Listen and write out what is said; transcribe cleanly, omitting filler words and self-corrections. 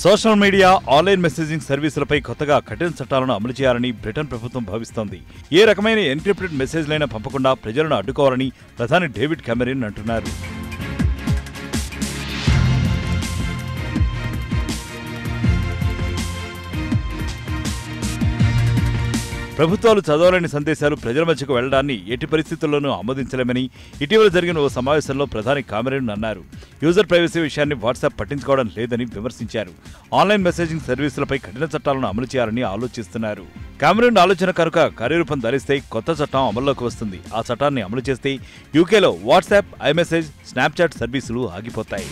Social media, online messaging సర్వీసులపై కొత్తగా కఠిన చట్టాలను అమలు చేయాలని బ్రిటన్ ప్రభుత్వం భావిస్తోంది. ఏ రకమైన ఎన్క్రిప్టెడ్ మెసేజ్లైనా పంపకుండా ప్రజలను అడ్డుకోవాలని ప్రధాని డేవిడ్ కెమెరన్ అంటున్నారు. ప్రభుత్వాలు చదవలేని సందేశాలు ప్రజల మధ్యకు వెళ్లడాన్ని ఎట్టి పరిస్థితుల్లోనూ ఆమోదించలేమని ఇటీవల జరిగిన ఓ సమావేశంలో ప్రధాని కెమెరన్ అన్నారు. యూజర్ ప్రైవసీ విషయాన్ని వాట్సాప్ పట్టించుకోవడం లేదని విమర్శించారు. ఆన్లైన్ మెసేజింగ్ సర్వీసులపై కఠిన చట్టాలను అమలు చేయాలని ఆలోచిస్తున్నారు. కెమెరన్ ఆలోచన కనుక కార్యరూపం ధరిస్తే కొత్త చట్టం అమల్లోకి వస్తుంది. ఆ చట్టాన్ని అమలు చేస్తే యూకేలో వాట్సాప్, ఐమెసేజ్, స్నాప్చాట్ సర్వీసులు ఆగిపోతాయి.